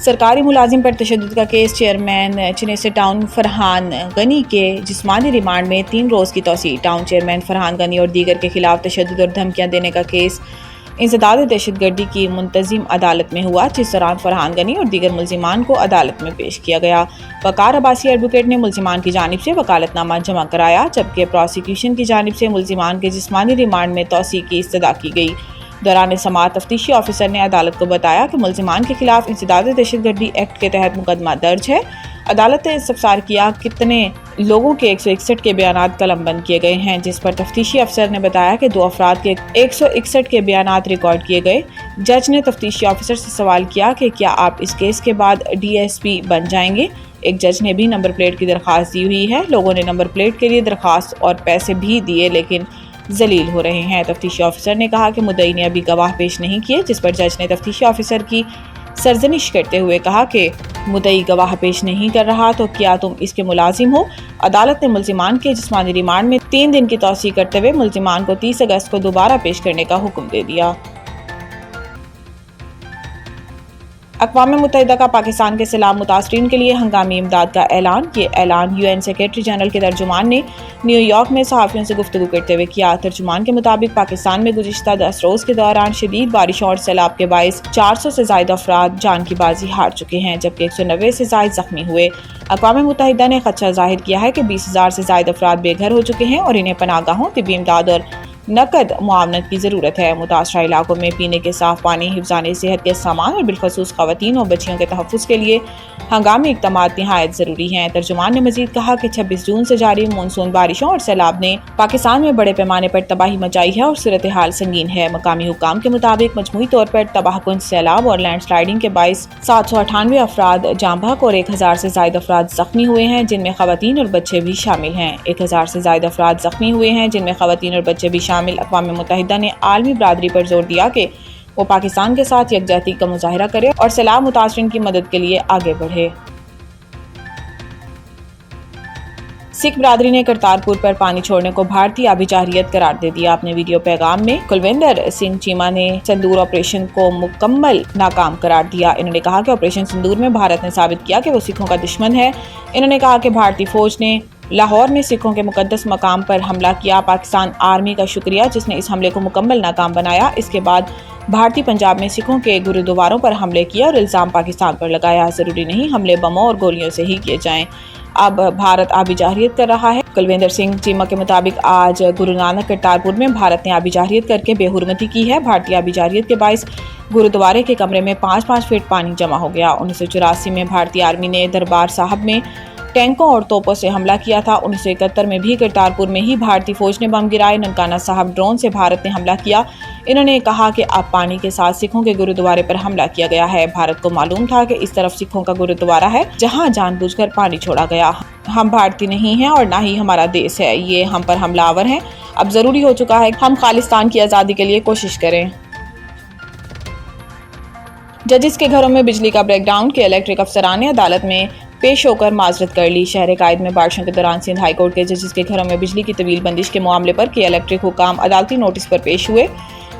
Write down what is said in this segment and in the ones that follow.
सरकारी मुलाजिम पर तशद्दुद का case. Chairman Chanesar town Farhan Ghani के जिस्मानी रिमांड में 3 रोज़ की तौसीह। टाउन चेयरमैन फरहान गनी और दीगर के खिलाफ तशद्दुद और धमकियाँ देने का केस इंसदाद दहशतगर्दी की मुंतजिम अदालत में हुआ, जिस दौरान फरहान गनी और दीगर मुल्जिमान को अदालत में पेश किया गया। वकार अब्बासी एडवोकेट ने मुल्जिमान की जानिब से वकालतनामा जमा कराया, जबकि प्रोसिक्यूशन की जानिब से मुल्जिमान के जिस्मानी रिमांड में तौसीह की इस्तदा की गई। दौरान समाअत तफ्तीशी ऑफिसर ने अदालत को बताया कि मुल्जिमान के खिलाफ इंसदाद दहशतगर्दी एक्ट के तहत मुकदमा दर्ज है। अदालत ने इस्तफसार किया कितने लोगों के 161 के बयानात कलमबंद किए गए हैं, जिस पर तफ्तीशी अफसर ने बताया कि 2 अफराद के 161 के बयानात रिकॉर्ड किए गए। जज ने तफ्तीशी ऑफिसर से सवाल किया कि क्या आप इस केस के बाद DSP बन जाएंगे। एक जज ने भी नंबर प्लेट की दरख्वास्त दी हुई है। लोगों ने नंबर प्लेट के लिए दरख्वास्त और पैसे भी दिए, लेकिन जलील हो रहे हैं। तफ्तीशी ऑफिसर ने कहा कि मुद्दई ने अभी गवाह पेश नहीं किए, जिस पर जज ने तफ्तीशी ऑफिसर की सरजनिश करते हुए कहा कि मुद्दई गवाह पेश नहीं कर रहा तो क्या तुम इसके मुलाजिम हो। अदालत ने मुल्जिमान के जिस्मानी रिमांड में 3 दिन की तौसीह करते हुए मुल्जिमान को 30 अगस्त को दोबारा पेश करने का हुक्म दे दिया। अक़वाम मुत्तहिदा का पाकिस्तान के सैलाब मुतासरीन के लिए हंगामी इमदाद का ऐलान। ये ऐलान UN सेक्रेटरी जनरल के तर्जुमान ने न्यूयॉर्क में सहाफ़ियों से गुफ्तगू करते हुए किया। तर्जुमान के मुताबिक पाकिस्तान में गुज़िश्ता 10 रोज़ के दौरान शदीद बारिशों और सैलाब के बाइस 400 से ज़ायद अफराद जान की बाजी हार चुके हैं, जबकि 190 से ज़ायद ज़ख्मी हुए। अक़वाम मुत्तहिदा ने खदशा जाहिर किया है कि 20,000 से ज़ायद अफराद बेघर हो चुके हैं और इन्हें पनाहगाहों, तिब्बी इमदाद और नकद मुआवनत की ज़रूरत है। मुतासरा इलाकों में पीने के साफ पानी, हिफ्ज़ाने सेहत के सामान और बिलखसूस ख़वातीन और बच्चियों के तहफ़्फ़ुज़ के लिए हंगामी इक़दामात निहायत ज़रूरी हैं। तर्जुमान ने मज़ीद कहा कि 26 जून से जारी मानसून बारिशों और सैलाब ने पाकिस्तान में बड़े पैमाने पर तबाही मचाई है और सूरत हाल संगीन है। मकामी हुक्काम के मुताबिक मजमूई तौर पर तबाहकुन सैलाब और लैंडस्लाइडिंग के बाइस 798 अफराद जाँ बहक और 1000 से ज़ायद अफराद ज़ख्मी हुए हैं, जिनमें ख़वातीन और बच्चे भी शामिल हैं। 1000 से ज़ायद अफराद ज़ख्मी हुए हैं, जिनमें ख़वातीन और बच्चे भी शामिल। अक़वाम मुत्तहिदा ने आलमी बरादरी पर जोर दिया कि वो पाकिस्तान के साथ यकजहती का मुजाहिरा करे और सैलाब मुतासरीन की मदद के लिए आगे बढ़े। सिख बरादरी ने करतारपुर पर पानी छोड़ने को भारतीय आबिजारियत करार दे दिया। अपने वीडियो पैगाम में कुलविंदर सिंह चीमा ने सिंदूर ऑपरेशन को मुकम्मल नाकाम करार दिया। इन्होंने कहा कि ऑपरेशन सिंदूर में भारत ने साबित किया कि वो सिखों का दुश्मन है। इन्होंने कहा कि भारतीय फौज ने लाहौर में सिखों के मुकद्दस मकाम पर हमला किया। पाकिस्तान आर्मी का शुक्रिया जिसने इस हमले को मुकम्मल नाकाम बनाया। इसके बाद भारतीय पंजाब में सिखों के गुरुद्वारों पर हमले किए और इल्ज़ाम पाकिस्तान पर लगाया। ज़रूरी नहीं हमले बमों और गोलियों से ही किए जाएं। अब भारत आबिजारियत कर रहा है। कुलविंदर सिंह चीमा के मुताबिक आज गुरु नानक करतारपुर में भारत ने आबिजारियत करके बेहुरमती की है। भारतीय आबिजारियत के बाइस गुरुद्वारे के कमरे में 5-5 फीट पानी जमा हो गया। 1984 में भारतीय आर्मी ने दरबार साहब में टैंकों और तोपों से हमला किया था। 1971 में भी करतारपुर में ही भारतीय फौज ने बम गिराए। ननकाना साहब ड्रोन से भारत ने हमला किया। इन्होंने कहा कि अब पानी के साथ सिखों के गुरुद्वारे पर हमला किया गया है। भारत को मालूम था कि इस तरफ सिखों का गुरुद्वारा है जहां जानबूझकर पानी छोड़ा गया। हम भारतीय नहीं हैं और ना ही हमारा देश है, ये हम पर हमलावर हैं। अब जरूरी हो चुका है हम खालिस्तान की आज़ादी के लिए कोशिश करें। जजिस के घरों में बिजली का ब्रेकडाउन के इलेक्ट्रिक अफसरान ने अदालत में पेश होकर माजरत कर ली। शहर कायद में बारिशों के दौरान सिंध हाई कोर्ट के जजिस के घरों में बिजली की तवील बंदिश के मामले पर के इलेक्ट्रिक हुकाम अदालती नोटिस पर पेश हुए।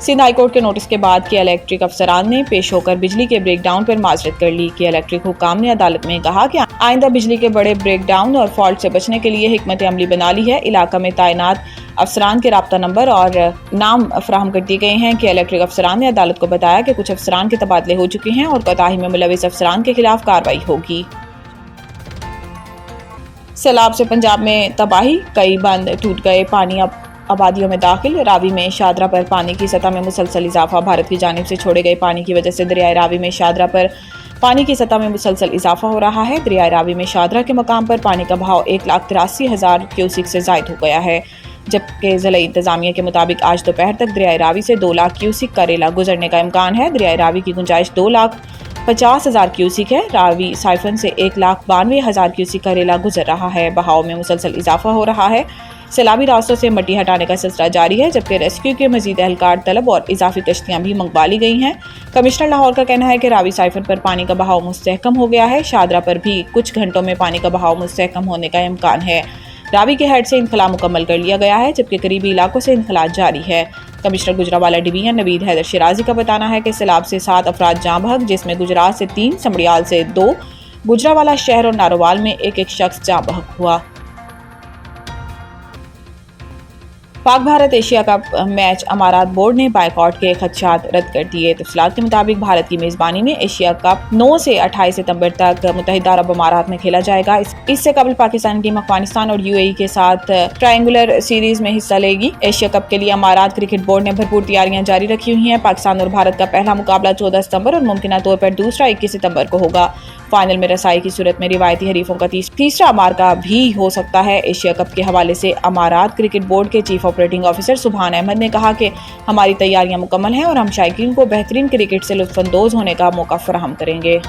सिंध हाई कोर्ट के नोटिस के बाद के इलेक्ट्रिक अफसरान ने पेश होकर बिजली के ब्रेकडाउन पर माजरत कर ली। के इलेक्ट्रिक हुकाम ने अदालत में कहा कि आइंदा बिजली के बड़े ब्रेकडाउन और फॉल्ट से बचने के लिए हिकमत अमली बना ली है। इलाका में तैनात अफसरान के राब्ता नंबर और नाम फराहम कर दिए गए हैं। कि इलेक्ट्रिक अफसरान ने अदालत को बताया कि कुछ अफसरान के तबादले हो चुके हैं और कोताही में मुलविस अफसरान के खिलाफ कार्रवाई होगी। सैलाब से पंजाब में तबाही, कई बंद टूट गए, पानी अब आबादियों में दाखिल। रावी में शादरा पर पानी की सतह में मुसलसल इजाफा। भारत की जानिब से छोड़े गए पानी की वजह से दरियाए रावी में शादरा पर पानी की सतह में मुसलसल इजाफा हो रहा है। दरियाए रावी में शादरा के मकाम पर पानी का बहाव 1,83,000 क्यूसिक से जायद हो गया है, जबकि ज़िला इंतजामिया के मुताबिक आज दोपहर तक दरियाए रावी से 2 लाख क्यूसिक का रेला गुजरने का इम्कान है। दरियाए रावी की गुंजाइश 2,50,000 क्यूसिक है। रावी साइफन से 1,92,000 क्यूसिक का रेला गुजर रहा है। बहाव में मुसलसल इजाफा हो रहा है। सैलाबी रास्तों से मट्टी हटाने का सिलसिला जारी है, जबकि रेस्क्यू के मजीद एहलकार तलब और इजाफी कश्तियाँ भी मंगवा ली गई हैं। कमिश्नर लाहौर का कहना है कि रावी साइफन पर पानी का बहाव मुस्तहकम हो गया है। शादरा पर भी कुछ घंटों में पानी का बहाव मुस्तहकम होने का इम्कान है। रावी के हेड से इनखला मुकम्मल कर लिया गया है, जबकि करीबी इलाकों से इनखला जारी है। कमिश्नर गुजरावाला डिवीजन नवीद हैदर शिराजी का बताना है कि सैलाब से 7 अफराद जाँ बहक, जिसमें गुजरात से 3, समड़ियाल से 2, गुजरावाला शहर और नारोवाल में एक एक शख्स जाँ बहक हुआ। Pak Bharat Asia cup match अमारात बोर्ड ने बायकॉट के खदशात रद्द कर दिए। तफसीलात के मुताबिक भारत की मेज़बानी में एशिया कप 9 से 28 सितंबर तक मुत्तहिदा अरब अमारात में खेला जाएगा। इससे कबल पाकिस्तान टीम अफगानिस्तान और यूएई के साथ ट्रायंगुलर सीरीज में हिस्सा लेगी। एशिया कप के लिए अमारात क्रिकेट बोर्ड ने भरपूर तैयारियां जारी रखी हुई हैं। पाकिस्तान और भारत का पहला मुकाबला 14 सितंबर और मुमकिन तौर पर दूसरा 21 सितंबर को होगा। फाइनल में रसाई की सूरत में रिवायती हरीफों का तीसरा मार्का भी हो सकता है। एशिया कप के हवाले से अमारात क्रिकेट बोर्ड के चीफ ऑपरेटिंग ऑफिसर सुभान अहमद ने कहा कि हमारी तैयारियां मुकम्मल हैं और हम शायकीन को बेहतरीन क्रिकेट से लुत्फानंदोज होने का मौका फराहम करेंगे।